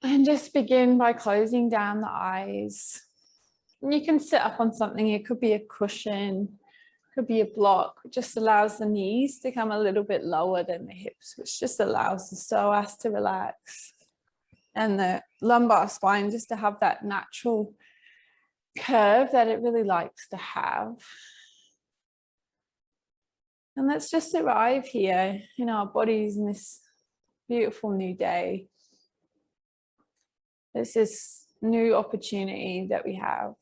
And just begin by closing down the eyes. And you can sit up on something. It could be a cushion, could be a block. It just allows the knees to come a little bit lower than the hips, which just allows the psoas to relax and the lumbar spine just to have that natural curve that it really likes to have. And let's just arrive here in our bodies in this beautiful new day. There's this new opportunity that we have.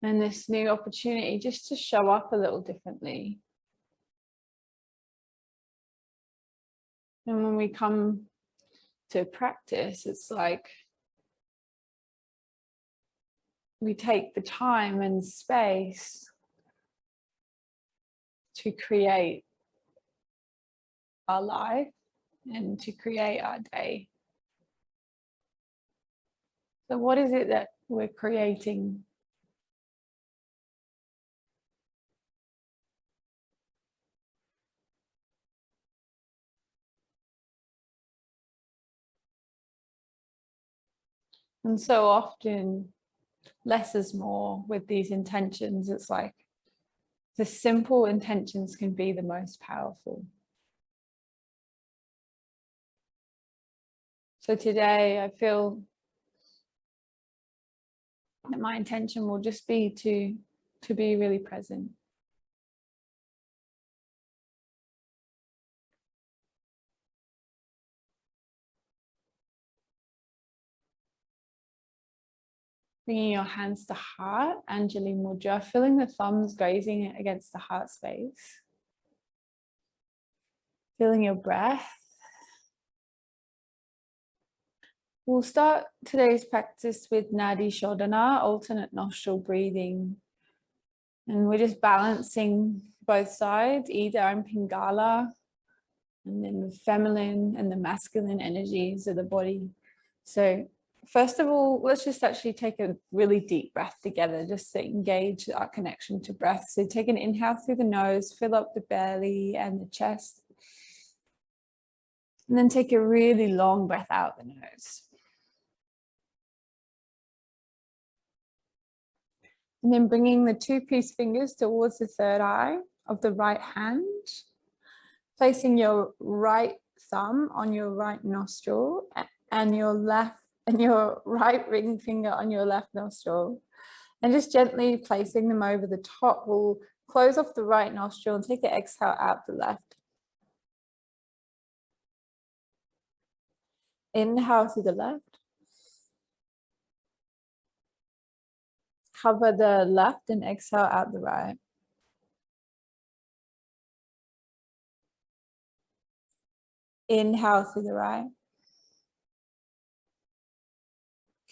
And this new opportunity just to show up a little differently. And when we come to practice, it's like we take the time and space to create our life and to create our day. So what is it that we're creating? And so often, less is more with these intentions. It's like the simple intentions can be the most powerful. So today I feel that my intention will just be to be really present. Bringing your hands to heart, Anjali Mudra, feeling the thumbs grazing against the heart space. Feeling your breath. We'll start today's practice with Nadi Shodhana, alternate nostril breathing. And we're just balancing both sides, Ida and Pingala, and then the feminine and the masculine energies of the body. So first of all, let's just actually take a really deep breath together, just to engage our connection to breath. So take an inhale through the nose, fill up the belly and the chest. And then take a really long breath out the nose. And then bringing the two peace fingers towards the third eye of the right hand, placing your right thumb on your right nostril and your right ring finger on your left nostril. And just gently placing them over the top. We'll close off the right nostril and take an exhale out the left. Inhale through the left. Cover the left and exhale out the right. Inhale through the right.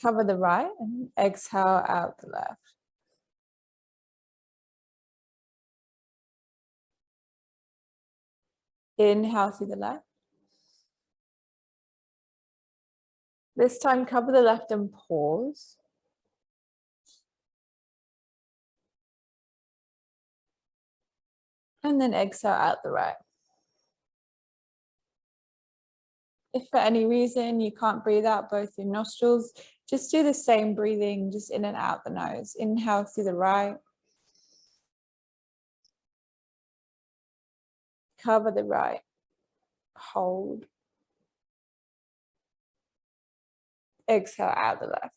Cover the right and exhale out the left. Inhale through the left. This time, cover the left and pause. And then exhale out the right. If for any reason you can't breathe out both your nostrils, just do the same breathing, just in and out the nose. Inhale through the right. Cover the right. Hold. Exhale out the left.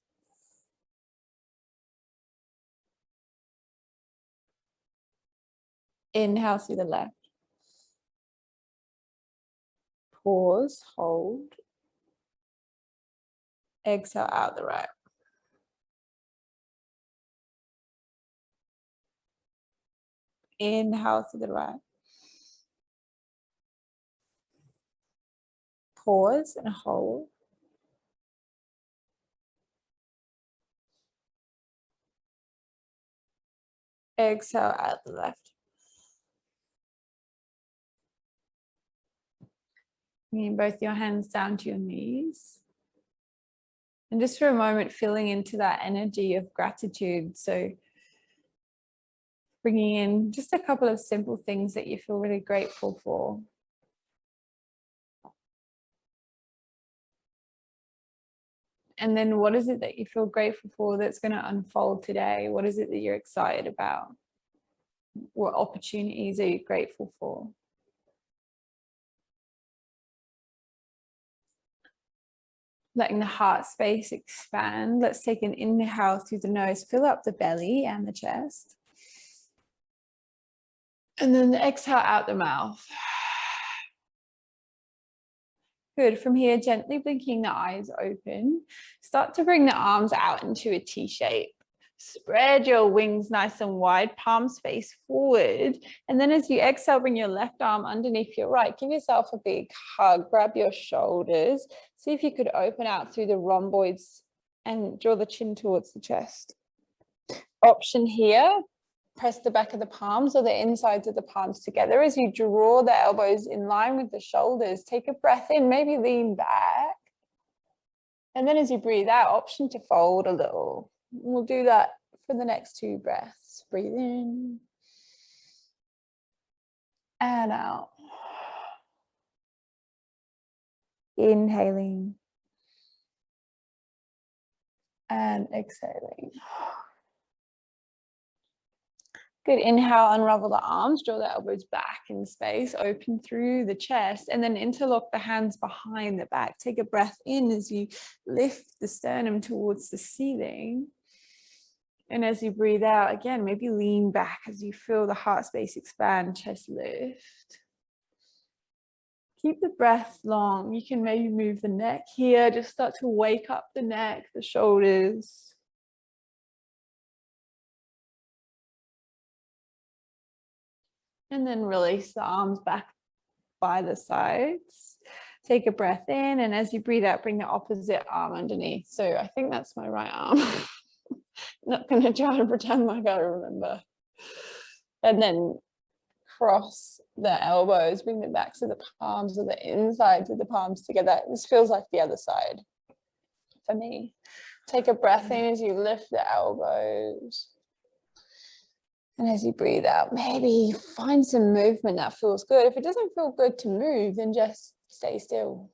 Inhale through the left. Pause, hold. Exhale out the right. Inhale through the right. Pause and hold. Exhale out the left. Bringing both your hands down to your knees. And just for a moment, feeling into that energy of gratitude. So bringing in just a couple of simple things that you feel really grateful for. And then what is it that you feel grateful for that's going to unfold today? What is it that you're excited about? What opportunities are you grateful for? Letting the heart space expand. Let's take an inhale through the nose, fill up the belly and the chest. And then exhale out the mouth. Good. From here, gently blinking the eyes open. Start to bring the arms out into a T shape. Spread your wings nice and wide, palms face forward. And then as you exhale, bring your left arm underneath your right. Give yourself a big hug. Grab your shoulders. See if you could open out through the rhomboids and draw the chin towards the chest. Option here, press the back of the palms or the insides of the palms together as you draw the elbows in line with the shoulders. Take a breath in, maybe lean back. And then as you breathe out, option to fold a little. We'll do that for the next 2 breaths. Breathe in and out. Inhaling and exhaling. Good. Inhale, unravel the arms, draw the elbows back in space, open through the chest, and then interlock the hands behind the back. Take a breath in as you lift the sternum towards the ceiling. And as you breathe out, again, maybe lean back as you feel the heart space expand, chest lift. Keep the breath long. You can maybe move the neck here, just start to wake up the neck, the shoulders. And then release the arms back by the sides. Take a breath in, and as you breathe out, bring the opposite arm underneath. So I think that's my right arm. Not going to try to pretend like I remember. And then cross the elbows, bring the backs of the palms or the insides of the palms together. This feels like the other side for me. Take a breath in as you lift the elbows. And as you breathe out, maybe find some movement that feels good. If it doesn't feel good to move, then just stay still.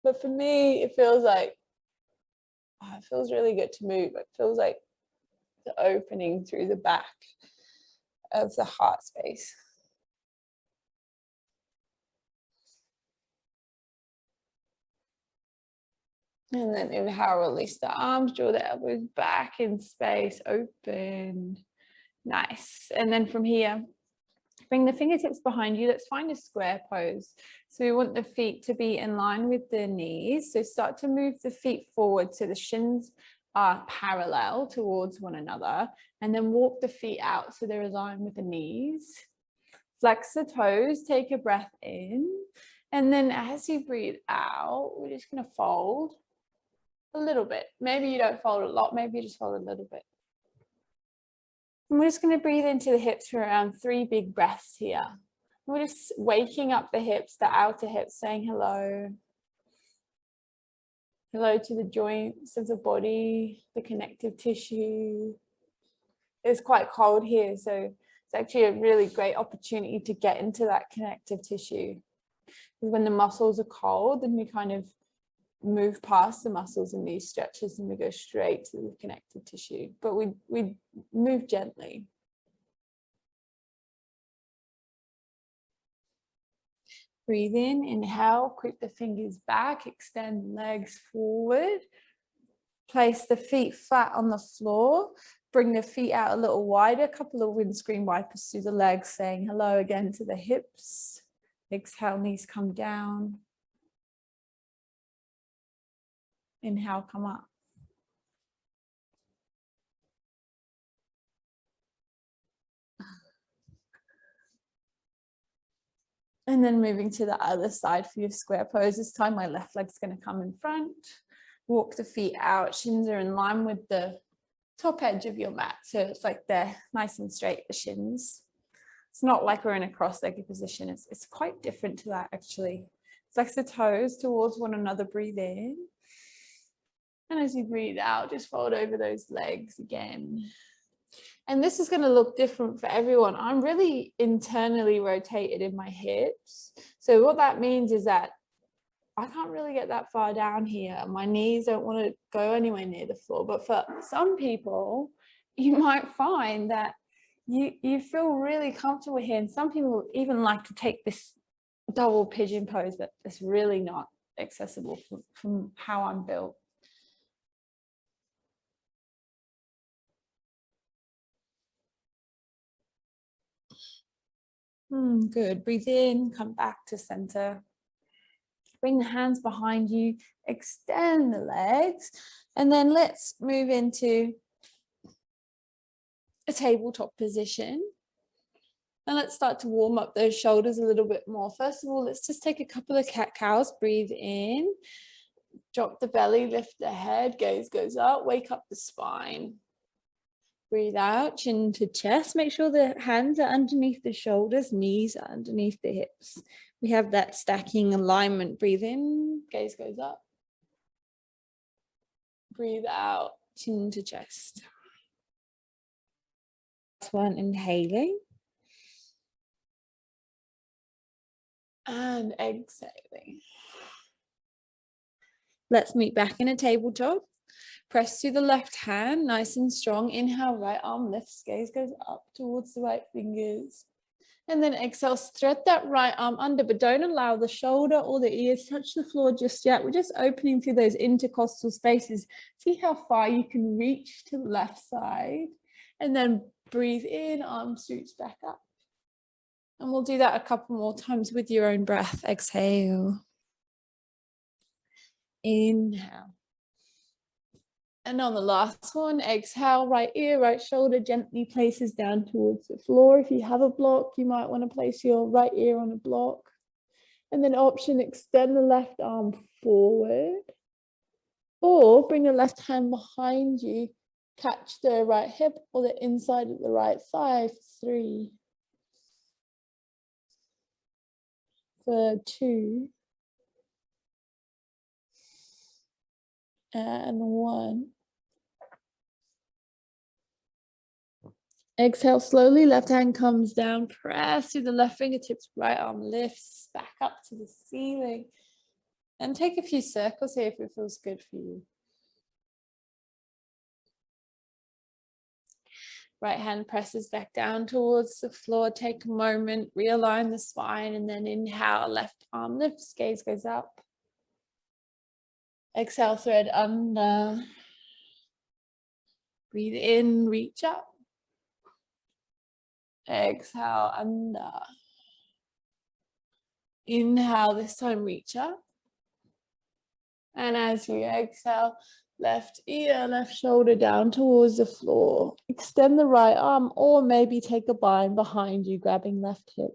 But for me, it feels like, it feels really good to move. It feels like the opening through the back of the heart space. And then inhale, release the arms, draw the elbows back in space, open. Nice. And then from here, bring the fingertips behind you. Let's find a square pose. So we want the feet to be in line with the knees. So start to move the feet forward so the shins are parallel towards one another. And then walk the feet out so they're aligned with the knees. Flex the toes, take a breath in. And then as you breathe out, we're just going to fold a little bit. Maybe you don't fold a lot, maybe you just fold a little bit. And we're just going to breathe into the hips for around 3 big breaths here. We're just waking up the hips, the outer hips, saying hello. Hello to the joints of the body, the connective tissue. It's quite cold here, so it's actually a really great opportunity to get into that connective tissue. Because when the muscles are cold, then we kind of move past the muscles in these stretches and we go straight to the connective tissue, but we move gently. Breathe in, inhale, creep the fingers back, extend legs forward, place the feet flat on the floor, bring the feet out a little wider, a couple of windscreen wipers through the legs, saying hello again to the hips. Exhale, knees come down. Inhale, come up. And then moving to the other side for your square pose. This time my left leg's going to come in front. Walk the feet out. Shins are in line with the top edge of your mat. So it's like they're nice and straight, the shins. It's not like we're in a cross-legged position. It's quite different to that, actually. Flex the toes towards one another. Breathe in. And as you breathe out, just fold over those legs again. And this is going to look different for everyone. I'm really internally rotated in my hips. So what that means is that I can't really get that far down here. My knees don't want to go anywhere near the floor. But for some people, you might find that you feel really comfortable here. And some people even like to take this double pigeon pose, but it's really not accessible from how I'm built. Good. Breathe in, come back to center. Bring the hands behind you, extend the legs, and then let's move into a tabletop position. And let's start to warm up those shoulders a little bit more. First of all, let's just take a couple of cat cows. Breathe in, drop the belly, lift the head, gaze goes up, wake up the spine. Breathe out, chin to chest. Make sure the hands are underneath the shoulders, knees are underneath the hips. We have that stacking alignment. Breathe in, gaze goes up. Breathe out, chin to chest. Last one, inhaling. And exhaling. Let's meet back in a tabletop. Press through the left hand, nice and strong. Inhale, right arm lifts, gaze goes up towards the right fingers. And then exhale, thread that right arm under, but don't allow the shoulder or the ears touch the floor just yet. We're just opening through those intercostal spaces. See how far you can reach to the left side. And then breathe in, arm shoots back up. And we'll do that a couple more times with your own breath. Exhale. Inhale. And on the last one, exhale, right ear, right shoulder gently places down towards the floor. If you have a block, you might want to place your right ear on a block. And then option, extend the left arm forward. Or bring the left hand behind you, catch the right hip or the inside of the right thigh for 3. For 2. And 1. Exhale slowly, left hand comes down, press through the left fingertips, right arm lifts back up to the ceiling. And take a few circles here if it feels good for you. Right hand presses back down towards the floor. Take a moment, realign the spine, and then inhale, left arm lifts, gaze goes up. Exhale, thread under. Breathe in, reach up. Exhale, under. Inhale, this time reach up. And as you exhale, left ear, left shoulder down towards the floor. Extend the right arm or maybe take a bind behind you, grabbing left hip.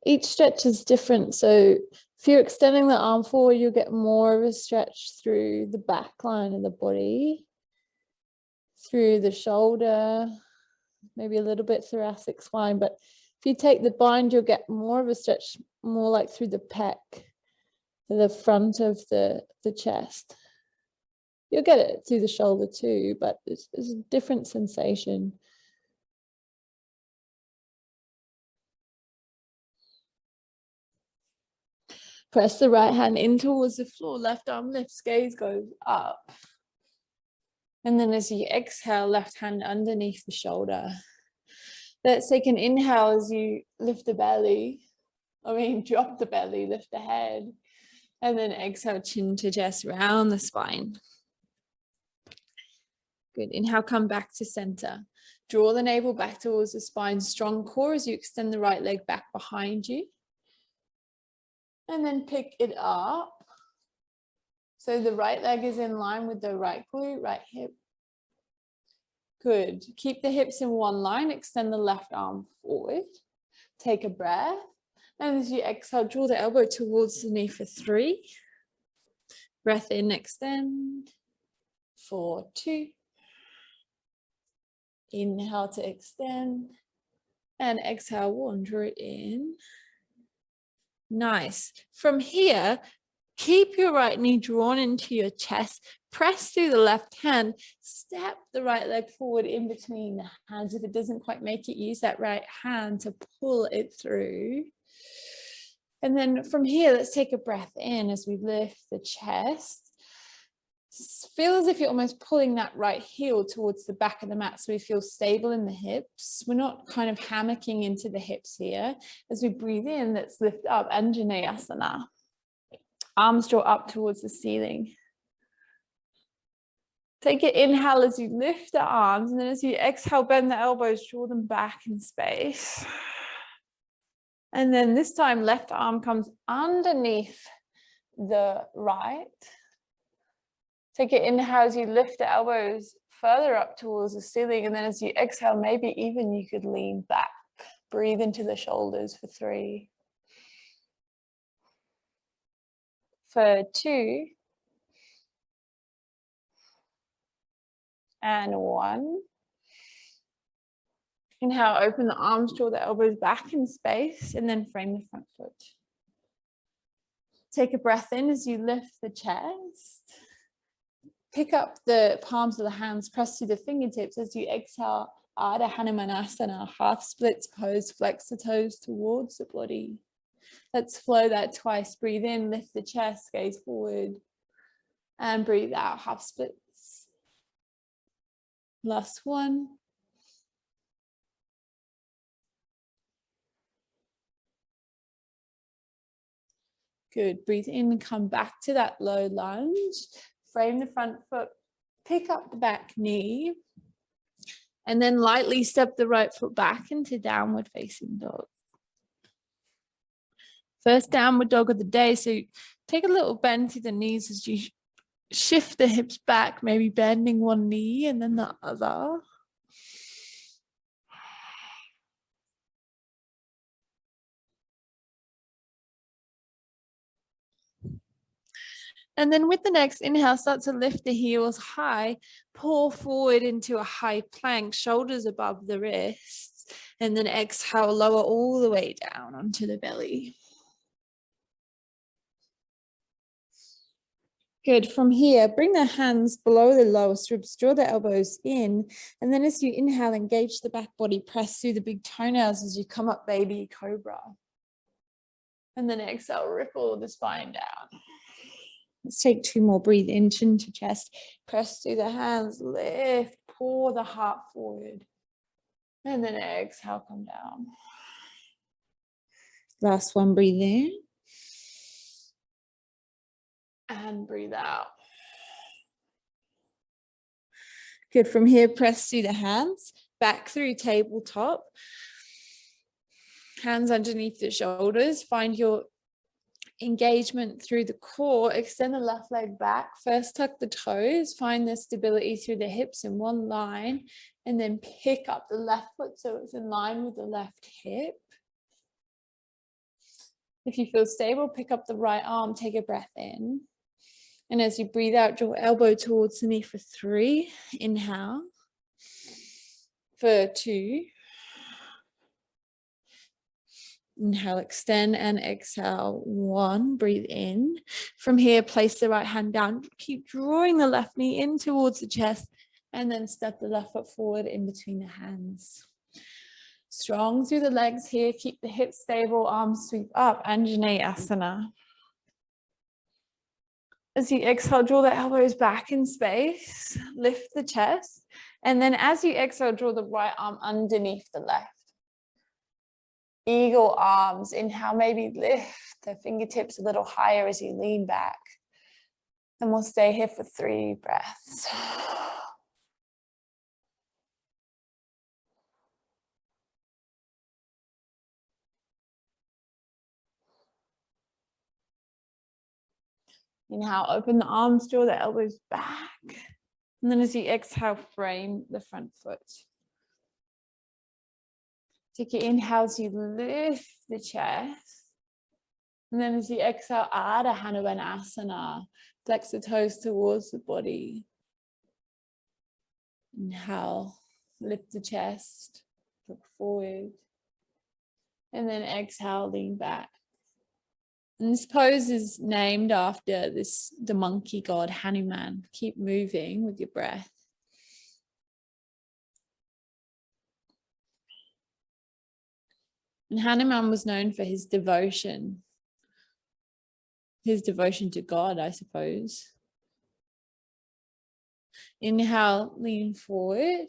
Each stretch is different. So if you're extending the arm forward, you'll get more of a stretch through the back line of the body, through the shoulder, maybe a little bit thoracic spine. But if you take the bind, you'll get more of a stretch, more like through the pec, the front of the chest. You'll get it through the shoulder too, but it's a different sensation. Press the right hand in towards the floor, left arm lifts, gaze goes up. And then as you exhale, left hand underneath the shoulder. Let's take an inhale as you lift the belly. Drop the belly, lift the head. And then exhale, chin to chest, round the spine. Good. Inhale, come back to center. Draw the navel back towards the spine. Strong core as you extend the right leg back behind you. And then pick it up. So the right leg is in line with the right glute, right hip. Good. Keep the hips in one line. Extend the left arm forward. Take a breath. And as you exhale, draw the elbow towards the knee for 3. Breath in, extend. 4, 2. Inhale to extend. And exhale, 1, draw it in. Nice. From here, keep your right knee drawn into your chest. Press through the left hand. Step the right leg forward in between the hands. If it doesn't quite make it, use that right hand to pull it through. And then from here, let's take a breath in as we lift the chest. Feel as if you're almost pulling that right heel towards the back of the mat so we feel stable in the hips. We're not kind of hammocking into the hips here. As we breathe in, let's lift up Anjaneyasana. Arms draw up towards the ceiling. Take an inhale as you lift the arms, and then as you exhale, bend the elbows, draw them back in space. And then this time, left arm comes underneath the right. Take an inhale as you lift the elbows further up towards the ceiling, and then as you exhale, maybe even you could lean back. Breathe into the shoulders for 3. For 2. And 1. Inhale, open the arms, draw the elbows back in space, and then frame the front foot. Take a breath in as you lift the chest. Pick up the palms of the hands, press through the fingertips as you exhale, Ardha Hanumanasana, half splits pose, flex the toes towards the body. Let's flow that twice. Breathe in, lift the chest, gaze forward, and breathe out, half splits. Last one. Good. Breathe in and come back to that low lunge. Frame the front foot, pick up the back knee, and then lightly step the right foot back into downward facing dog. First downward dog of the day. So take a little bend to the knees as you shift the hips back, maybe bending one knee and then the other. And then with the next inhale, start to lift the heels high, pull forward into a high plank, shoulders above the wrists, and then exhale, lower all the way down onto the belly. Good. From here, bring the hands below the lowest ribs, draw the elbows in, and then as you inhale, engage the back body, press through the big toenails as you come up baby cobra. And then exhale, ripple the spine down. Let's take 2 more. Breathe in, chin to chest, press through the hands, lift, pour the heart forward. And then exhale, come down. Last one, breathe in. And breathe out. Good. From here, press through the hands, back through tabletop. Hands underneath the shoulders. Find your engagement through the core. Extend the left leg back. First, tuck the toes. Find the stability through the hips in one line. And then pick up the left foot so it's in line with the left hip. If you feel stable, pick up the right arm. Take a breath in. And as you breathe out, draw elbow towards the knee for 3. Inhale. For 2. Inhale, extend and exhale. 1, breathe in. From here, place the right hand down. Keep drawing the left knee in towards the chest and then step the left foot forward in between the hands. Strong through the legs here. Keep the hips stable, arms sweep up. Anjaneyasana. As you exhale, draw the elbows back in space. Lift the chest. And then as you exhale, draw the right arm underneath the left. Eagle arms. Inhale, maybe lift the fingertips a little higher as you lean back. And we'll stay here for 3 breaths. Inhale, open the arms, draw the elbows back. And then as you exhale, frame the front foot. Take your inhales, you lift the chest. And then as you exhale, Ardha Hanumanasana. Flex the toes towards the body. Inhale, lift the chest, look forward. And then exhale, lean back. And this pose is named after the monkey god Hanuman. Keep moving with your breath. And Hanuman was known for his devotion his devotion to God, I suppose. Inhale, lean forward,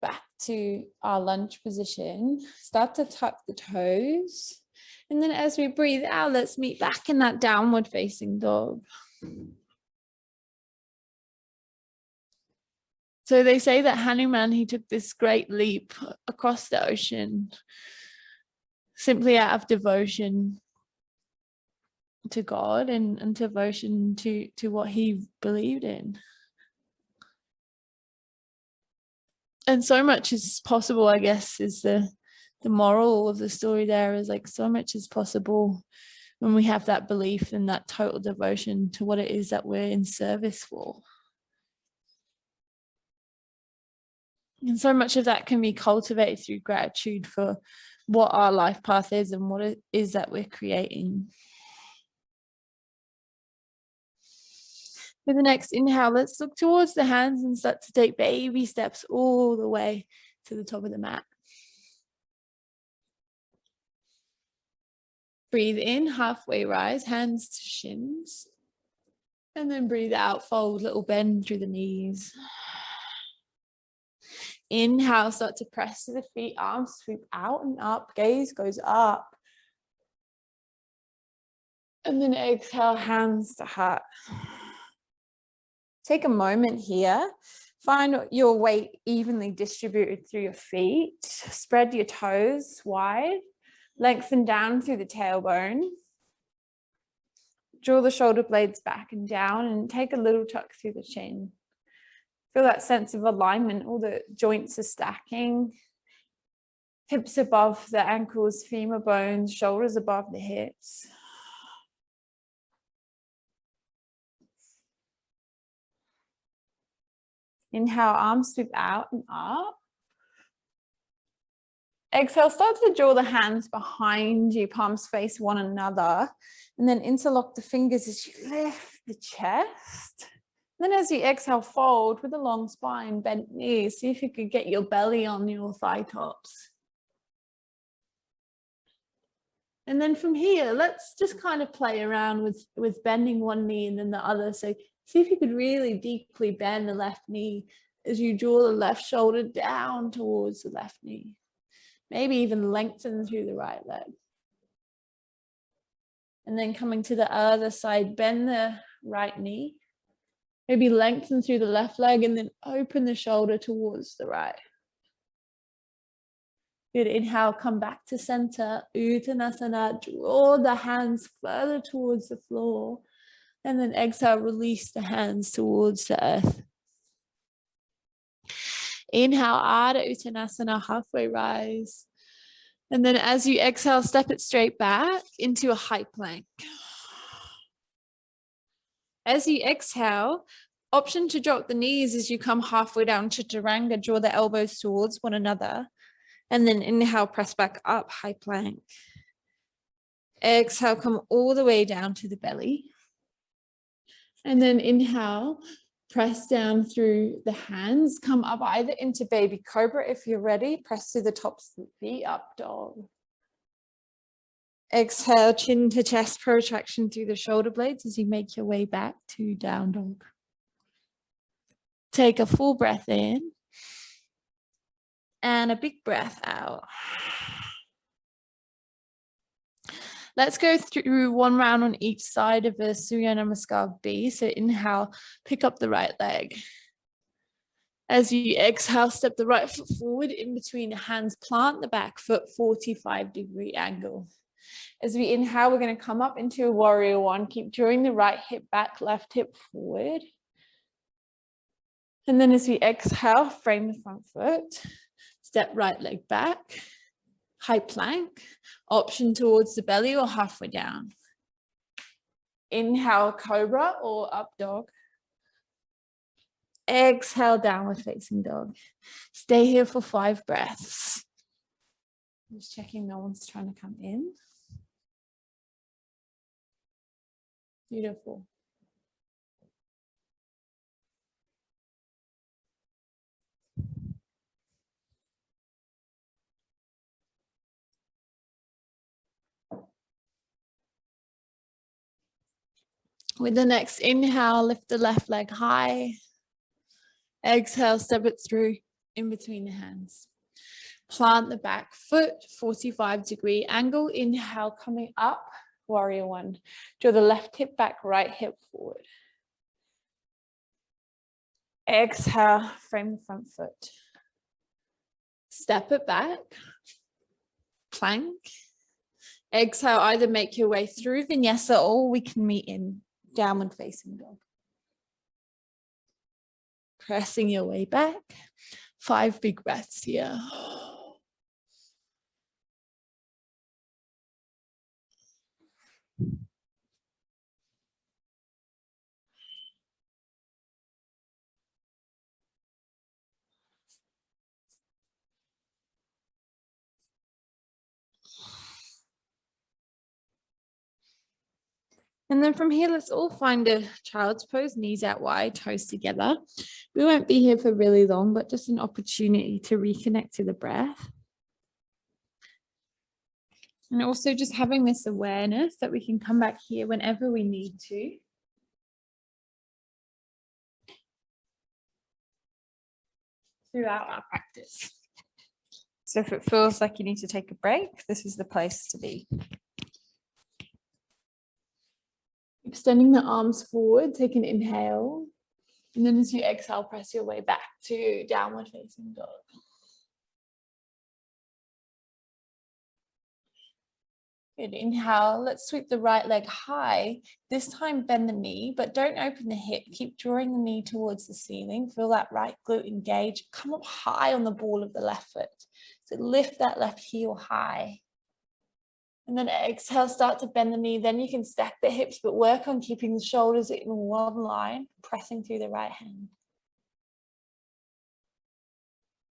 back to our lunge position. Start to tuck the toes. And then as we breathe out, let's meet back in that downward facing dog. So they say that Hanuman, he took this great leap across the ocean simply out of devotion to God and devotion to what he believed in. And so much is possible, I guess, is the moral of the story there, is like so much is possible when we have that belief and that total devotion to what it is that we're in service for. And so much of that can be cultivated through gratitude for what our life path is and what it is that we're creating. With the next inhale, let's look towards the hands and start to take baby steps all the way to the top of the mat. Breathe in, halfway rise, hands to shins. And then breathe out, fold, little bend through the knees. Inhale, start to press to the feet, arms sweep out and up, gaze goes up. And then exhale, hands to heart. Take a moment here. Find your weight evenly distributed through your feet. Spread your toes wide. Lengthen down through the tailbone. Draw the shoulder blades back and down and take a little tuck through the chin. Feel that sense of alignment. All the joints are stacking. Hips above the ankles, femur bones, shoulders above the hips. Inhale, arms sweep out and up. Exhale, start to draw the hands behind you, palms face one another, and then interlock the fingers as you lift the chest. Then as you exhale, fold with a long spine, bent knees. See if you could get your belly on your thigh tops. And then from here, let's just kind of play around with bending one knee and then the other. So see if you could really deeply bend the left knee as you draw the left shoulder down towards the left knee. Maybe even lengthen through the right leg. And then coming to the other side, bend the right knee. Maybe lengthen through the left leg and then open the shoulder towards the right. Good, inhale, come back to center, Uttanasana, draw the hands further towards the floor. And then exhale, release the hands towards the earth. Inhale, Ardha Uttanasana, halfway rise. And then as you exhale, step it straight back into a high plank. As you exhale, option to drop the knees as you come halfway down to Chaturanga, draw the elbows towards one another. And then inhale, press back up, high plank. Exhale, come all the way down to the belly. And then inhale, press down through the hands, come up either into baby cobra if you're ready, press through the tops of the feet, up dog. Exhale, chin to chest protraction through the shoulder blades as you make your way back to down dog. Take a full breath in and a big breath out. Let's go through one round on each side of a Surya Namaskar B. So inhale, pick up the right leg. As you exhale, step the right foot forward in between the hands, plant the back foot, 45-degree angle. As we inhale, we're going to come up into a warrior one. Keep drawing the right hip back, left hip forward. And then as we exhale, frame the front foot, step right leg back, high plank, option towards the belly or halfway down. Inhale, cobra or up dog. Exhale, downward facing dog. Stay here for 5 breaths. Just checking no one's trying to come in. Beautiful. With the next inhale, lift the left leg high. Exhale, step it through in between the hands. Plant the back foot, 45-degree angle. Inhale, coming up, warrior one. Draw the left hip back, right hip forward. Exhale, frame the front foot. Step it back, plank. Exhale, either make your way through vinyasa or we can meet in downward facing dog. Pressing your way back. 5 big breaths here. And then from here, let's all find a child's pose, knees out wide, toes together. We won't be here for really long, but just an opportunity to reconnect to the breath. And also just having this awareness that we can come back here whenever we need to. Throughout our practice. So if it feels like you need to take a break, this is the place to be. Extending the arms forward, take an inhale. And then as you exhale, press your way back to downward facing dog. Good, inhale, let's sweep the right leg high. This time bend the knee, but don't open the hip. Keep drawing the knee towards the ceiling. Feel that right glute engage. Come up high on the ball of the left foot. So lift that left heel high. And then exhale, start to bend the knee. Then you can stack the hips, but work on keeping the shoulders in one line, pressing through the right hand.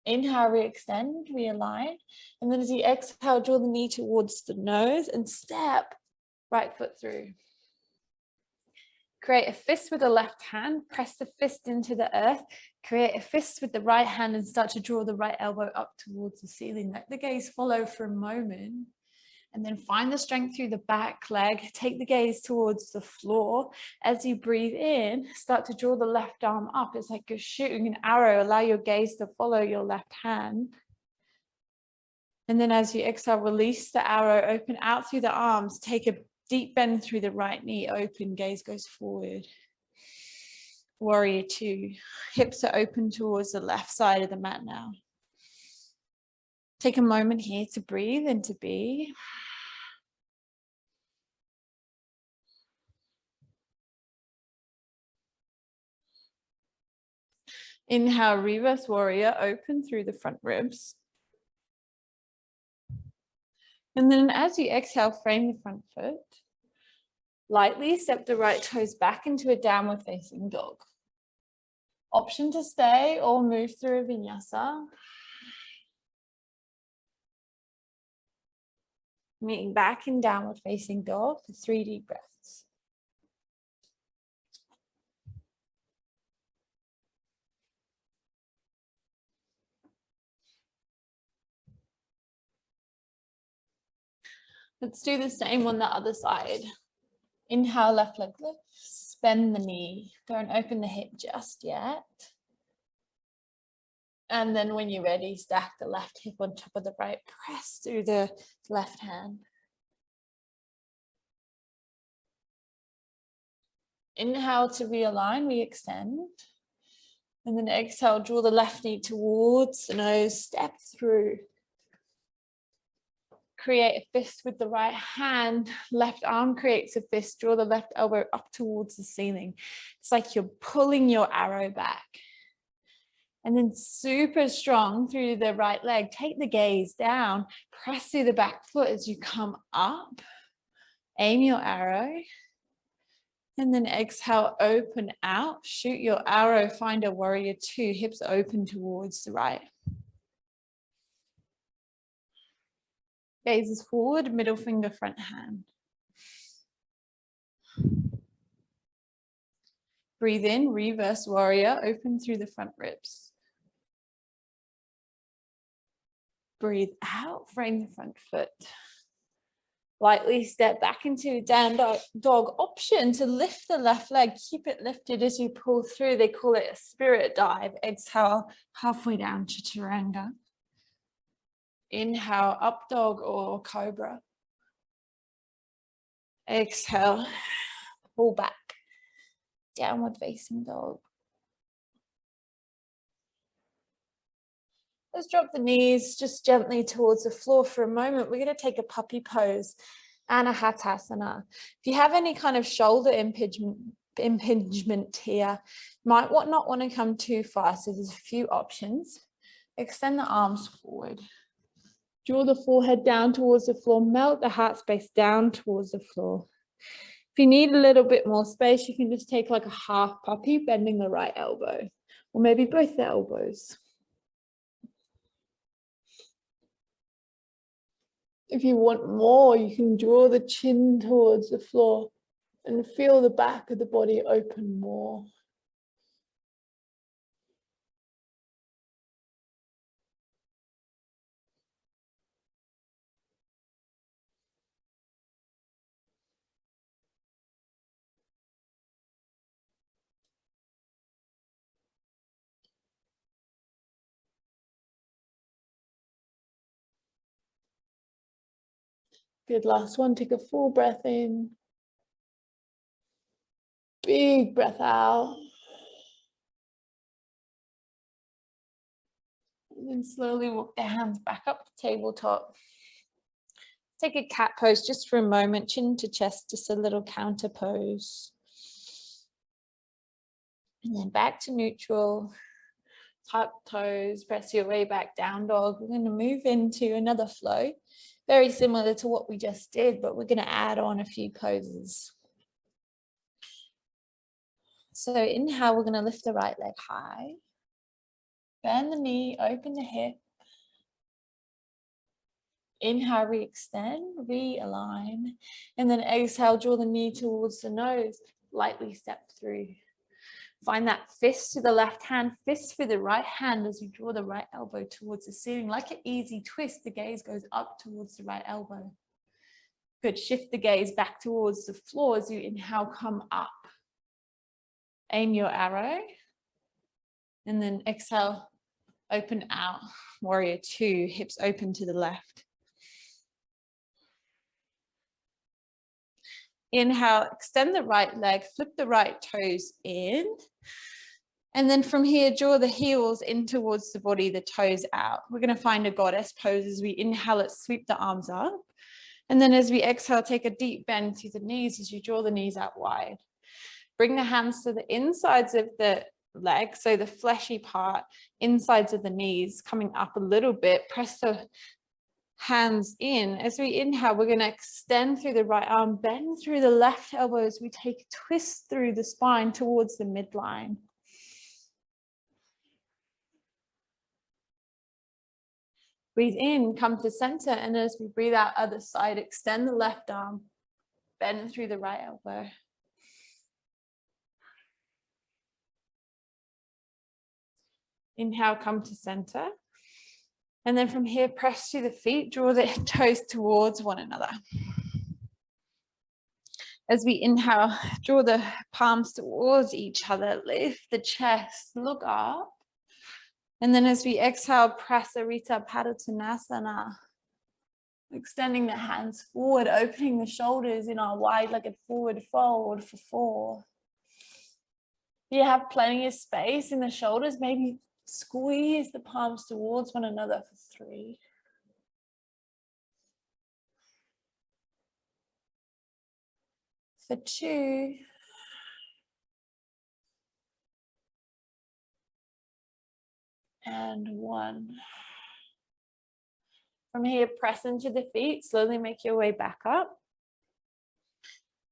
Inhale, re-extend, realign. And then as you exhale, draw the knee towards the nose and step right foot through. Create a fist with the left hand, press the fist into the earth. Create a fist with the right hand and start to draw the right elbow up towards the ceiling. Let the gaze follow for a moment. And then find the strength through the back leg. Take the gaze towards the floor. As you breathe in, start to draw the left arm up. It's like you're shooting an arrow. Allow your gaze to follow your left hand. And then as you exhale, release the arrow, open out through the arms. Take a deep bend through the right knee, open, gaze goes forward. Warrior two. Hips are open towards the left side of the mat now. Take a moment here to breathe and to be. Inhale, reverse warrior, open through the front ribs. And then as you exhale, frame the front foot. Lightly step the right toes back into a downward facing dog. Option to stay or move through a vinyasa. Meeting back in downward facing dog for 3 deep breaths. Let's do the same on the other side. Inhale, left leg lifts, bend the knee. Don't open the hip just yet. And then when you're ready, stack the left hip on top of the right, press through the left hand. Inhale to realign, re-extend. And then exhale, draw the left knee towards the nose, step through. Create a fist with the right hand, left arm creates a fist, draw the left elbow up towards the ceiling. It's like you're pulling your arrow back. And then super strong through the right leg, take the gaze down, press through the back foot as you come up, aim your arrow. And then exhale, open out, shoot your arrow, find a warrior two, hips open towards the right. Gaze is forward, middle finger, front hand. Breathe in, reverse warrior, open through the front ribs. Breathe out, frame the front foot. Lightly step back into down dog option to lift the left leg. Keep it lifted as you pull through. They call it a spirit dive. Exhale, halfway down chaturanga. Inhale, up dog or cobra. Exhale, pull back, downward facing dog. Let's drop the knees just gently towards the floor for a moment. We're going to take a puppy pose, Anahatasana. If you have any kind of shoulder impingement here, might not want to come too far. So there's a few options. Extend the arms forward. Draw the forehead down towards the floor. Melt the heart space down towards the floor. If you need a little bit more space, you can just take like a half puppy, bending the right elbow, or maybe both the elbows. If you want more, you can draw the chin towards the floor and feel the back of the body open more. Good, last one, take a full breath in. Big breath out. And then slowly walk the hands back up to tabletop. Take a cat pose just for a moment, chin to chest, just a little counter pose. And then back to neutral. Tuck toes, press your way back down dog. We're going to move into another flow, very similar to what we just did, but we're going to add on a few poses. So inhale, we're going to lift the right leg high. Bend the knee, open the hip. Inhale, re-extend, realign. And then exhale, draw the knee towards the nose, lightly step through. Find that fist to the left hand, fist for the right hand as you draw the right elbow towards the ceiling. Like an easy twist, the gaze goes up towards the right elbow. Good, shift the gaze back towards the floor as you inhale, come up. Aim your arrow. And then exhale, open out. Warrior two, hips open to the left. Inhale, extend the right leg, flip the right toes in. And then from here, draw the heels in towards the body, the toes out. We're going to find a goddess pose. As we inhale it, sweep the arms up. And then as we exhale, take a deep bend through the knees as you draw the knees out wide. Bring the hands to the insides of the leg, so the fleshy part, insides of the knees, coming up a little bit. Press the hands in. As we inhale, we're going to extend through the right arm, bend through the left elbow as we take a twist through the spine towards the midline. Breathe in, come to center, and as we breathe out, other side, extend the left arm, bend through the right elbow. Inhale, come to center. And then from here, press through the feet, draw the toes towards one another. As we inhale, draw the palms towards each other, lift the chest, look up. And then as we exhale, Prasarita Padottanasana. Extending the hands forward, opening the shoulders in our wide-legged forward fold for 4. If you have plenty of space in the shoulders, maybe squeeze the palms towards one another for 3. For 2. And 1. From here, press into the feet, slowly make your way back up.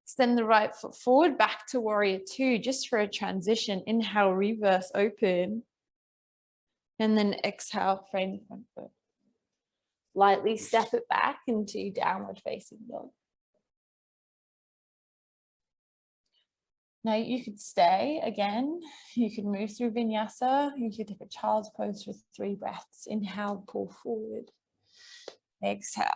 Extend the right foot forward, back to warrior 2, just for a transition. Inhale, reverse open. And then exhale, frame the front foot. Lightly step it back into downward facing dog. Now you could stay again. You could move through vinyasa. You could take a child's pose for 3 breaths. Inhale, pull forward. Exhale.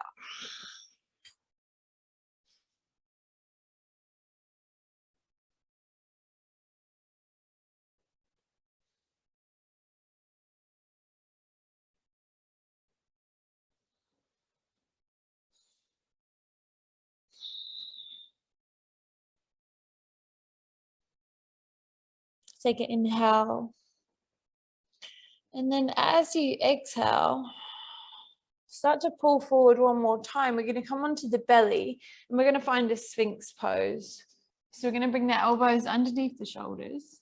Take an inhale. And then as you exhale, start to pull forward one more time. We're going to come onto the belly and we're going to find a Sphinx pose. So we're going to bring the elbows underneath the shoulders.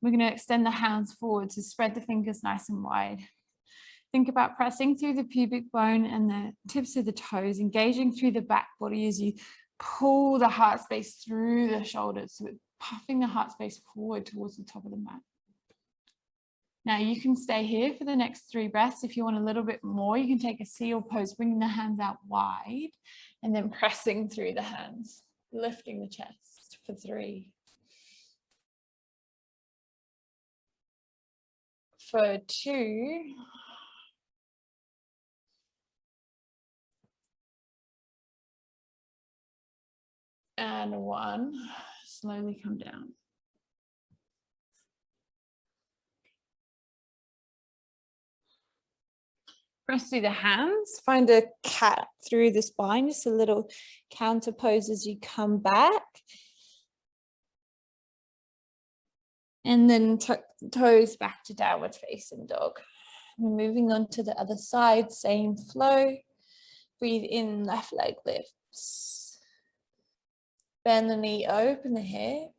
We're going to extend the hands forward to spread the fingers nice and wide. Think about pressing through the pubic bone and the tips of the toes, engaging through the back body as you pull the heart space through the shoulders. So we're puffing the heart space forward towards the top of the mat. Now you can stay here for the next 3 breaths. If you want a little bit more, you can take a seal pose, bringing the hands out wide and then pressing through the hands, lifting the chest for 3. For 2. And 1. Slowly come down. Press through the hands, find a cat through the spine, just a little counter pose as you come back. And then tuck the toes back to downward facing dog. We're moving on to the other side, same flow. Breathe in, left leg lifts. Bend the knee, open the hip.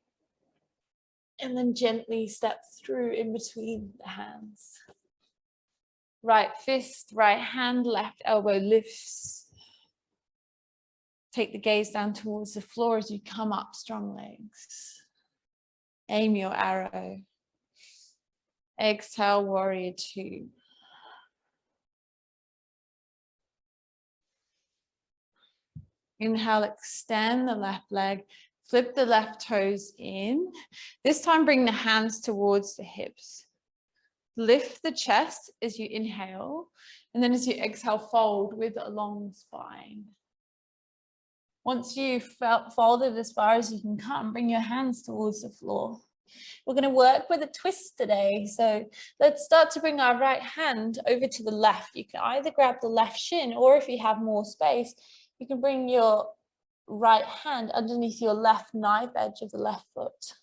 And then gently step through in between the hands. Right fist, right hand, left elbow lifts. Take the gaze down towards the floor as you come up, strong legs. Aim your arrow. Exhale, warrior 2. Inhale, extend the left leg. Flip the left toes in. This time bring the hands towards the hips. Lift the chest as you inhale, and then as you exhale, fold with a long spine. Once you've folded as far as you can come, bring your hands towards the floor. We're going to work with a twist today. So let's start to bring our right hand over to the left. You can either grab the left shin, or if you have more space, you can bring your right hand underneath your left knife edge of the left foot.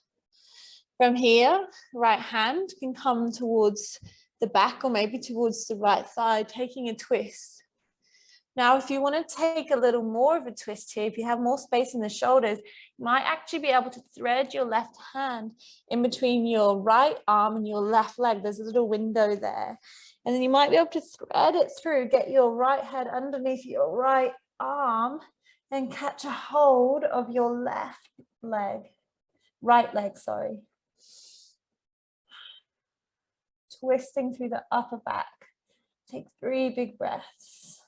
From here, right hand can come towards the back or maybe towards the right thigh, taking a twist. Now, if you want to take a little more of a twist here, if you have more space in the shoulders, you might actually be able to thread your left hand in between your right arm and your left leg. There's a little window there. And then you might be able to thread it through, get your right head underneath your right arm and catch a hold of your left leg, right leg, sorry. Twisting through the upper back. Take 3 big breaths.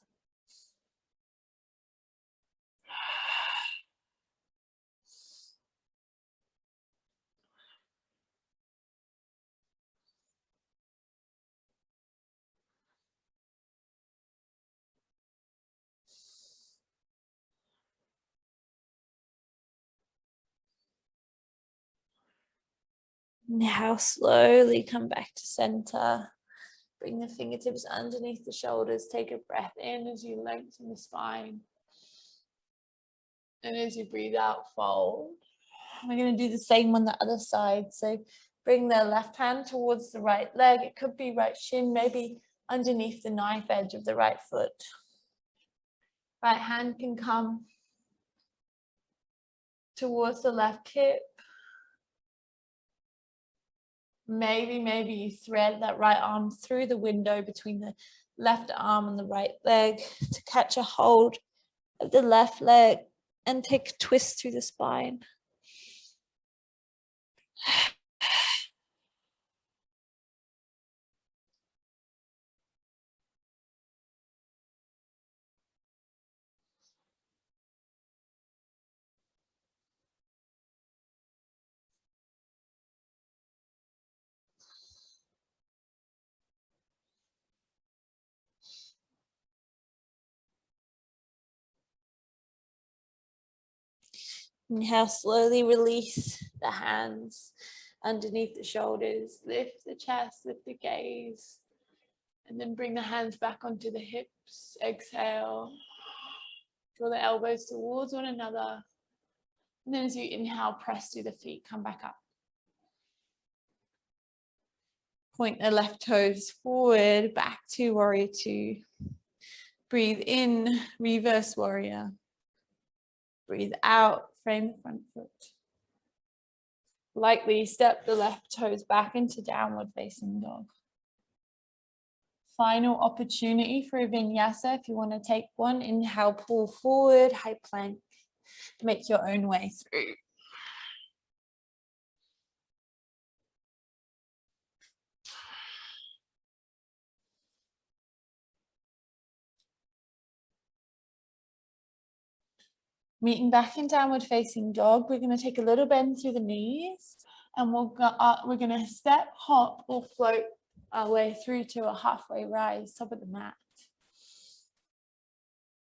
Now slowly come back to center. Bring the fingertips underneath the shoulders. Take a breath in as you lengthen the spine. And as you breathe out, fold. We're going to do the same on the other side. So bring the left hand towards the right leg. It could be right shin, maybe underneath the knife edge of the right foot. Right hand can come towards the left hip. Maybe you thread that right arm through the window between the left arm and the right leg to catch a hold of the left leg and take a twist through the spine. Inhale, slowly release the hands underneath the shoulders. Lift the chest, lift the gaze. And then bring the hands back onto the hips. Exhale. Draw the elbows towards one another. And then as you inhale, press through the feet, come back up. Point the left toes forward, back to warrior two. Breathe in, reverse warrior. Breathe out, frame the front foot. Lightly step the left toes back into downward facing dog. Final opportunity for a vinyasa. If you want to take one, inhale, pull forward, high plank. Make your own way through. Meeting back in downward facing dog, we're going to take a little bend through the knees and we're going to step, hop or float our way through to a halfway rise, top of the mat.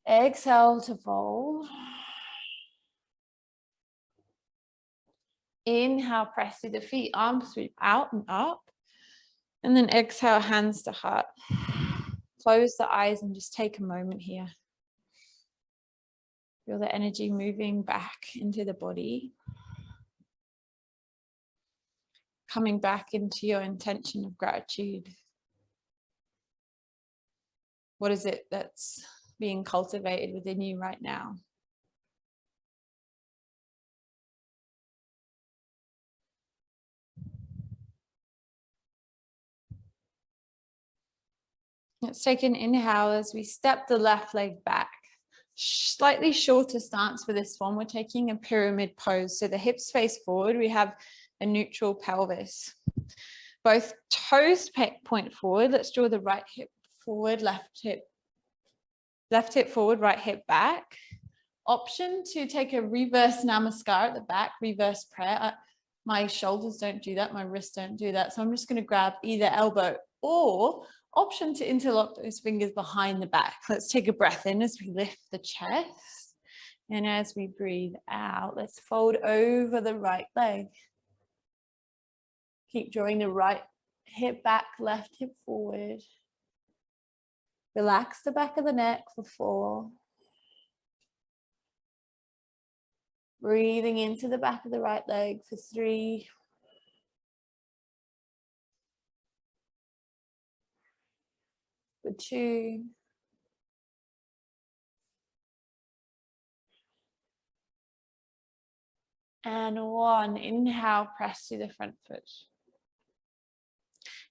Exhale to fold. Inhale, press through the feet, arms sweep out and up. And then exhale, hands to heart. Close the eyes and just take a moment here. Feel the energy moving back into the body. Coming back into your intention of gratitude. What is it that's being cultivated within you right now? Let's take an inhale as we step the left leg back. Slightly shorter stance for this one. We're taking a pyramid pose. So the hips face forward. We have a neutral pelvis. Both toes point forward. Let's draw the right hip forward, left hip forward, right hip back. Option to take a reverse namaskar at the back, reverse prayer. My shoulders don't do that. My wrists don't do that. So I'm just going to grab either elbow, or option to interlock those fingers behind the back. Let's take a breath in as we lift the chest. And as we breathe out, let's fold over the right leg. Keep drawing the right hip back, left hip forward. Relax the back of the neck for 4. Breathing into the back of the right leg for 3. For 2. And 1. Inhale, press through the front foot.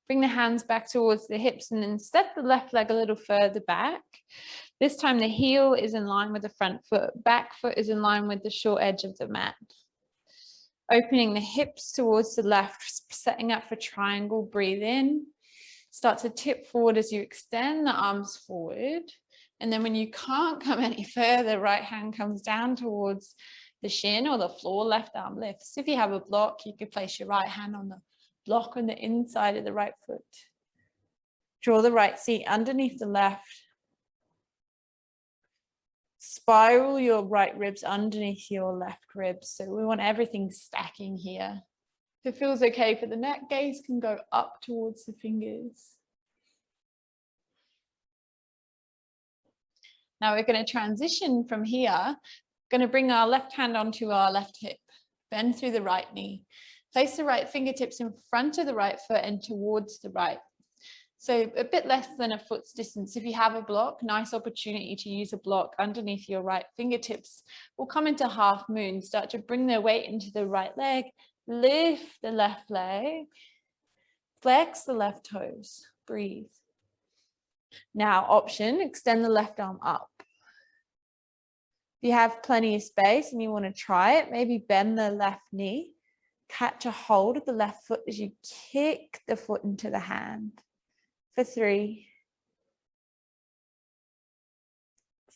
Bring the hands back towards the hips and then step the left leg a little further back. This time the heel is in line with the front foot. Back foot is in line with the short edge of the mat. Opening the hips towards the left, setting up for triangle. Breathe in. Start to tip forward as you extend the arms forward. And then when you can't come any further, right hand comes down towards the shin or the floor, left arm lifts. If you have a block, you could place your right hand on the block on the inside of the right foot. Draw the right seat underneath the left. Spiral your right ribs underneath your left ribs. So we want everything stacking here. If it feels okay for the neck, gaze can go up towards the fingers. Now we're going to transition from here. Going to bring our left hand onto our left hip. Bend through the right knee. Place the right fingertips in front of the right foot and towards the right. So a bit less than a foot's distance. If you have a block, nice opportunity to use a block underneath your right fingertips. We'll come into half moon, start to bring their weight into the right leg, lift the left leg, flex the left toes, breathe. Now option, extend the left arm up. If you have plenty of space and you want to try it, maybe bend the left knee. Catch a hold of the left foot as you kick the foot into the hand. For 3.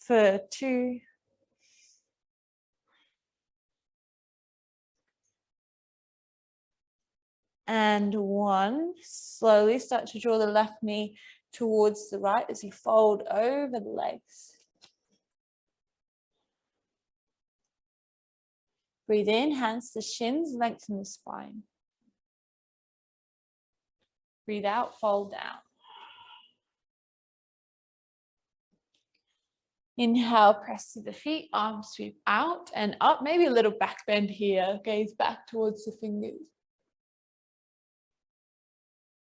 For 2. And 1. Slowly start to draw the left knee towards the right as you fold over the legs. Breathe in, hands to shins, lengthen the spine. Breathe out, fold down. Inhale, press to the feet, arms sweep out and up. Maybe a little back bend here. Gaze back towards the fingers.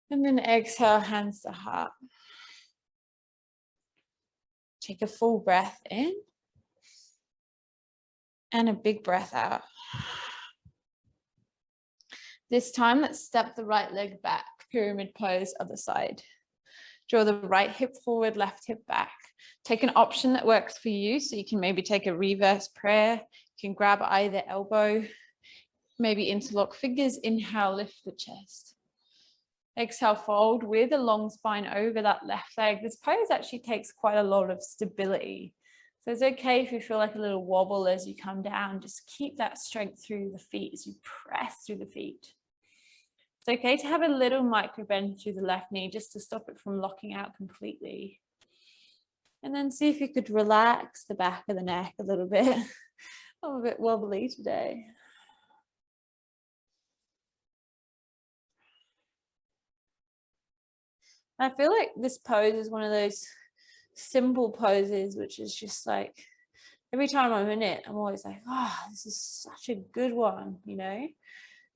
And then exhale, hands to heart. Take a full breath in and a big breath out. This time, let's step the right leg back, pyramid pose, other side. Draw the right hip forward, left hip back. Take an option that works for you. So you can maybe take a reverse prayer. You can grab either elbow, maybe interlock fingers. Inhale, lift the chest. Exhale, fold with a long spine over that left leg. This pose actually takes quite a lot of stability. So it's okay if you feel like a little wobble as you come down. Just keep that strength through the feet as you press through the feet. It's okay to have a little micro bend through the left knee just to stop it from locking out completely. And then see if you could relax the back of the neck a little bit. I'm a bit wobbly today. I feel like this pose is one of those simple poses, which is just like, every time I'm in it, I'm always like, oh, this is such a good one, you know?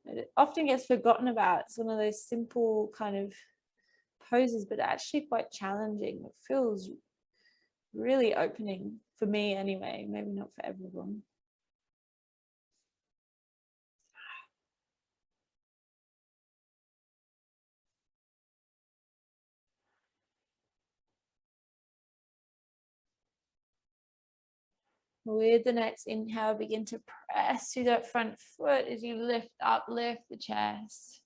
It often gets forgotten about. It's one of those simple kind of poses, but actually quite challenging. It feels really opening for me anyway, maybe not for everyone. With the next inhale, begin to press through that front foot as you lift up, lift the chest.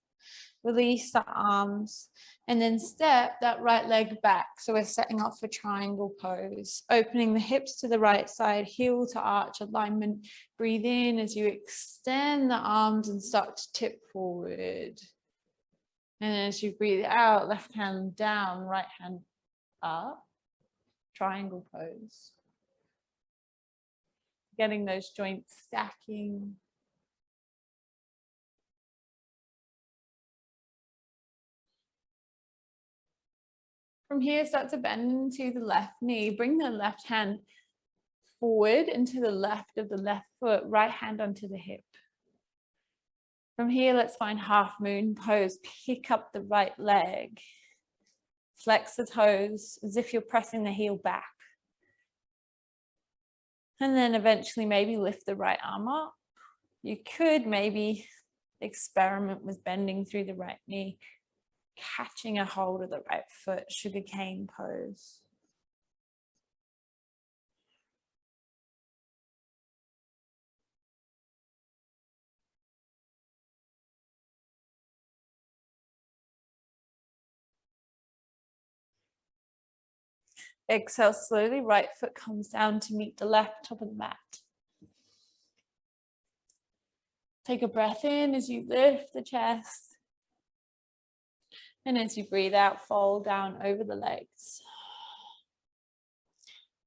Release the arms and then step that right leg back. So we're setting up for triangle pose, opening the hips to the right side, heel to arch alignment. Breathe in as you extend the arms and start to tip forward. And as you breathe out, left hand down, right hand up, triangle pose. Getting those joints stacking. From here, start to bend into the left knee. Bring the left hand forward into the left of the left foot, right hand onto the hip. From here, let's find half moon pose. Pick up the right leg. Flex the toes as if you're pressing the heel back. And then eventually maybe lift the right arm up. You could maybe experiment with bending through the right knee, catching a hold of the right foot, sugarcane pose. Exhale slowly, right foot comes down to meet the left top of the mat. Take a breath in as you lift the chest. And as you breathe out, fold down over the legs.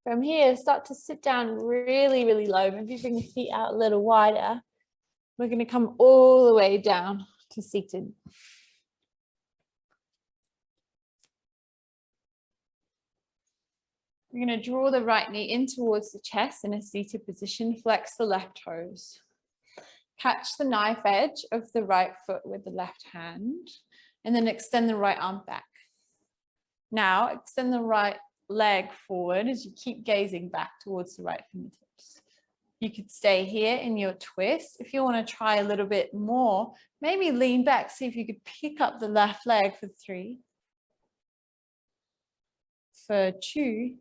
From here, start to sit down really, really low. Maybe bring the feet out a little wider. We're going to come all the way down to seated. We're going to draw the right knee in towards the chest in a seated position. Flex the left toes. Catch the knife edge of the right foot with the left hand, and then extend the right arm back. Now, extend the right leg forward as you keep gazing back towards the right fingertips. You could stay here in your twist. If you want to try a little bit more, maybe lean back, see if you could pick up the left leg for 3, for 2,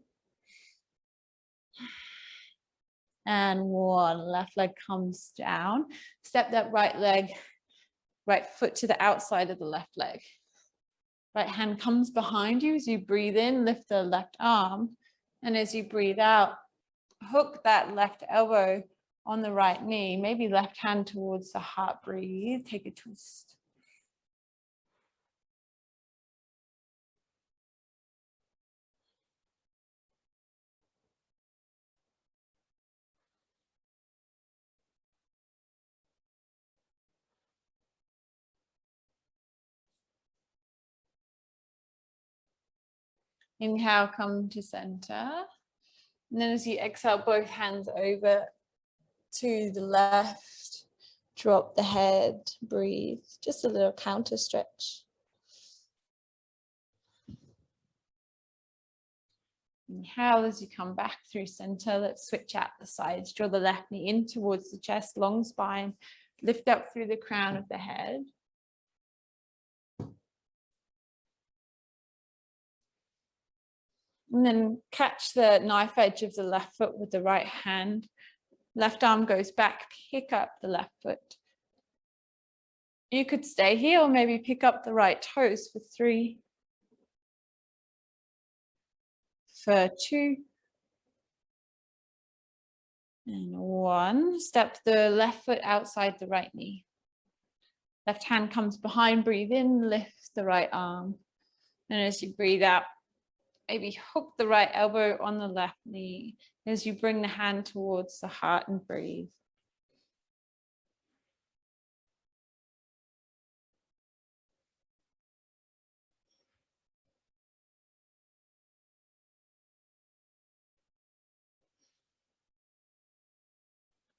and 1. Left leg comes down. Step that right foot to the outside of the left leg. Right hand comes behind you as you breathe in, lift the left arm. And as you breathe out, hook that left elbow on the right knee, maybe left hand towards the heart. Breathe, take a twist. Inhale, come to center. And then as you exhale, both hands over to the left. Drop the head, breathe. Just a little counter stretch. Inhale as you come back through center. Let's switch out the sides. Draw the left knee in towards the chest, long spine. Lift up through the crown of the head. And then catch the knife edge of the left foot with the right hand. Left arm goes back, pick up the left foot. You could stay here or maybe pick up the right toes for 3, for 2, and 1. Step the left foot outside the right knee. Left hand comes behind, breathe in, lift the right arm. And as you breathe out, maybe hook the right elbow on the left knee as you bring the hand towards the heart and breathe.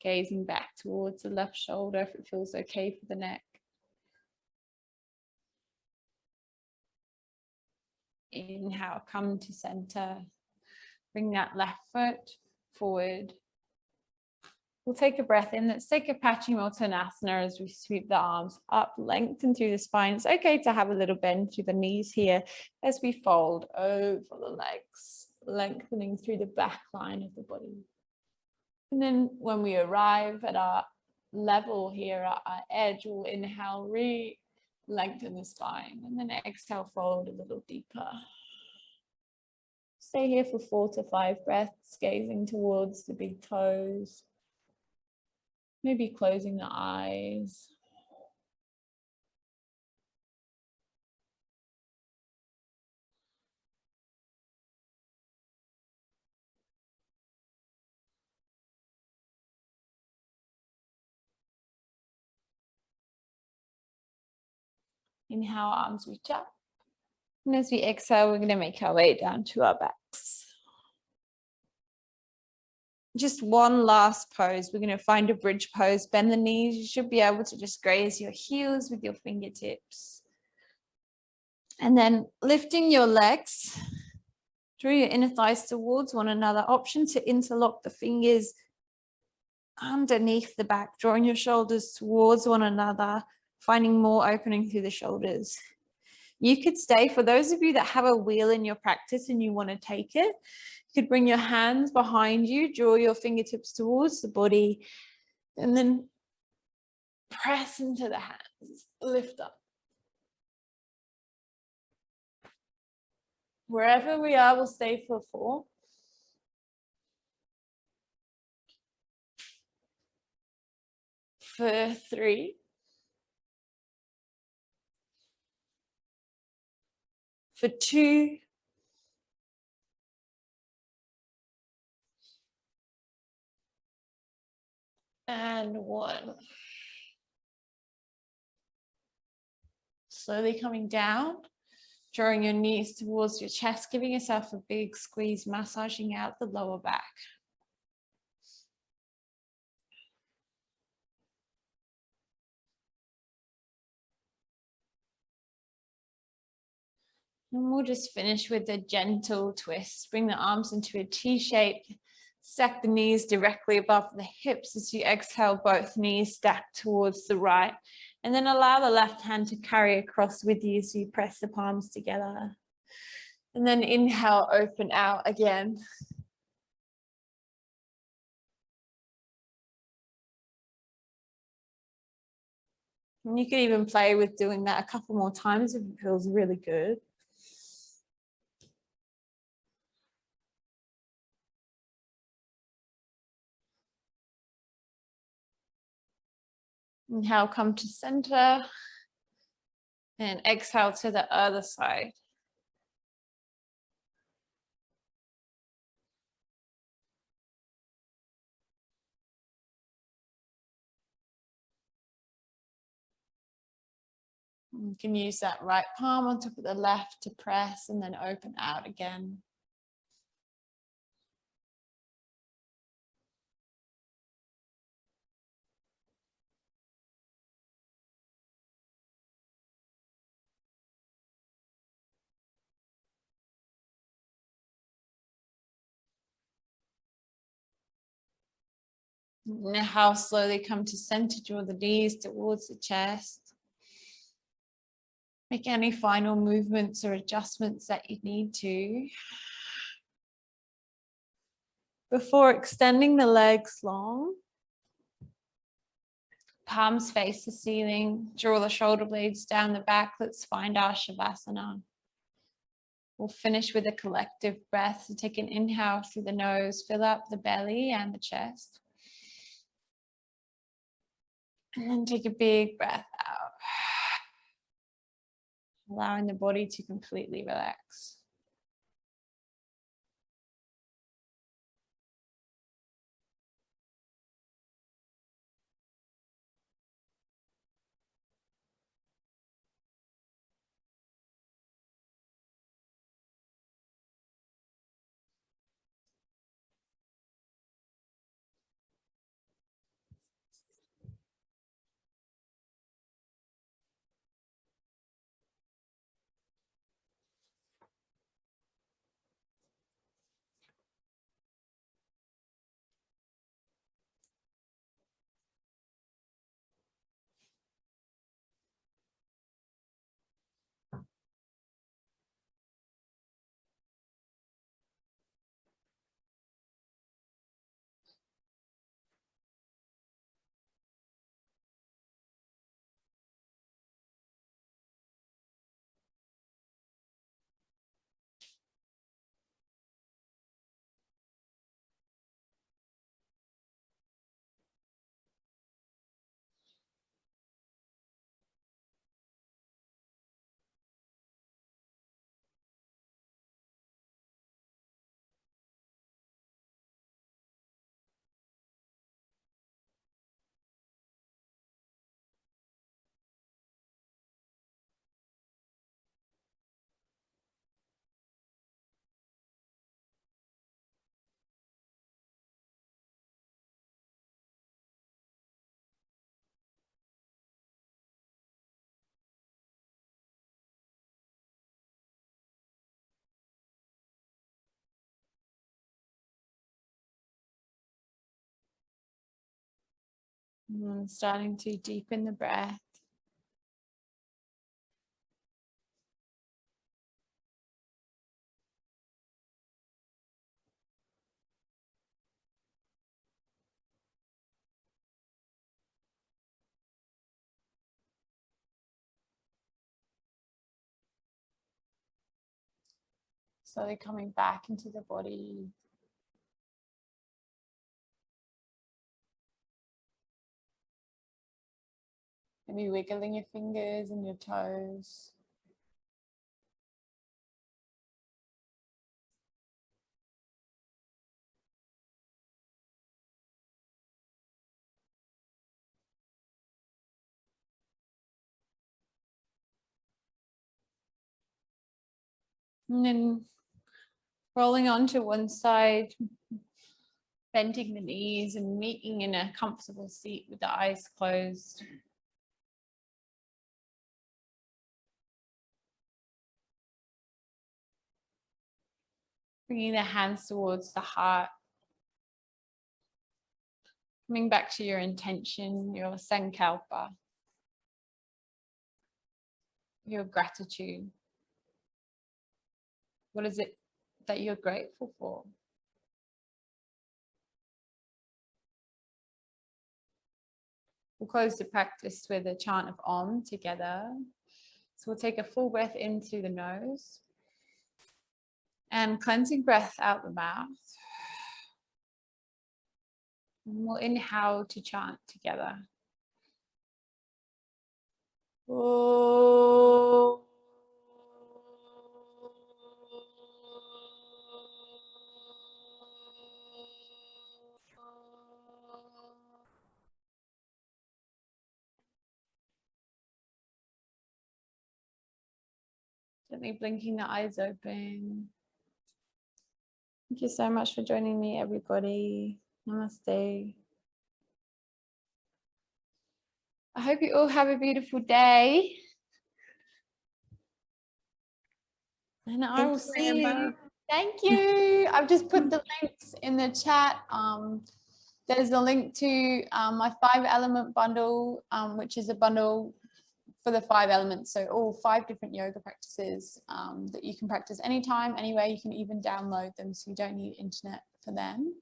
Gazing back towards the left shoulder if it feels okay for the neck. Inhale, come to center. Bring that left foot forward. We'll take a breath in. Let's take a Paschimottanasana as we sweep the arms up, lengthen through the spine. It's okay to have a little bend through the knees here as we fold over the legs, lengthening through the back line of the body. And then when we arrive at our level here, at our edge, we'll inhale, lengthen the spine, and then exhale, fold a little deeper. Stay here for 4 to 5 breaths, gazing towards the big toes. Maybe closing the eyes. Inhale, arms reach up. And as we exhale, we're going to make our way down to our backs. Just one last pose. We're going to find a bridge pose. Bend the knees. You should be able to just graze your heels with your fingertips. And then lifting your legs, draw your inner thighs towards one another. Option to interlock the fingers underneath the back, drawing your shoulders towards one another, finding more opening through the shoulders. You could stay, for those of you that have a wheel in your practice and you want to take it, you could bring your hands behind you, draw your fingertips towards the body, and then press into the hands, lift up. Wherever we are, we'll stay for 4. For 3. For 2. And 1. Slowly coming down, drawing your knees towards your chest, giving yourself a big squeeze, massaging out the lower back. And we'll just finish with a gentle twist. Bring the arms into a T shape. Stack the knees directly above the hips as you exhale, both knees stacked towards the right. And then allow the left hand to carry across with you so you press the palms together. And then inhale, open out again. And you can even play with doing that a couple more times if it feels really good. Inhale, come to center. And exhale to the other side. You can use that right palm on top of the left to press and then open out again. Inhale, slowly come to center, draw the knees towards the chest. Make any final movements or adjustments that you need to. Before extending the legs long, palms face the ceiling, draw the shoulder blades down the back. Let's find our Shavasana. We'll finish with a collective breath. So take an inhale through the nose, fill up the belly and the chest. And then take a big breath out, allowing the body to completely relax. And starting to deepen the breath. Slowly coming back into the body. Maybe wiggling your fingers and your toes. And then rolling onto one side, bending the knees and meeting in a comfortable seat with the eyes closed. Bringing the hands towards the heart. Coming back to your intention, your sankalpa, your gratitude. What is it that you're grateful for? We'll close the practice with a chant of Om together. So we'll take a full breath in through the nose and cleansing breath out the mouth. And we'll inhale to chant together. Om. Gently blinking the eyes open. Thank you so much for joining me, everybody. Namaste. I hope you all have a beautiful day. And I will see you. Thank you. I've just put the links in the chat there's a link to my 5-element bundle, which is a bundle for the 5 elements. So all 5 different yoga practices that you can practice anytime, anywhere. You can even download them, so you don't need internet for them.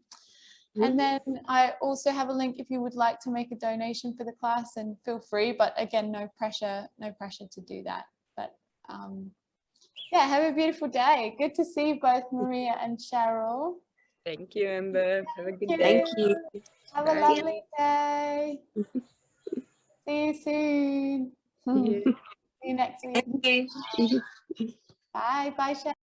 And then I also have a link if you would like to make a donation for the class, and feel free, but again, no pressure to do that. But yeah, have a beautiful day. Good to see you both, Maria and Cheryl. Thank you, Amber. Have a good day. Thank you. Have a lovely day. See you soon. See you. See you next week. Thank you. Bye. Bye, Cheryl.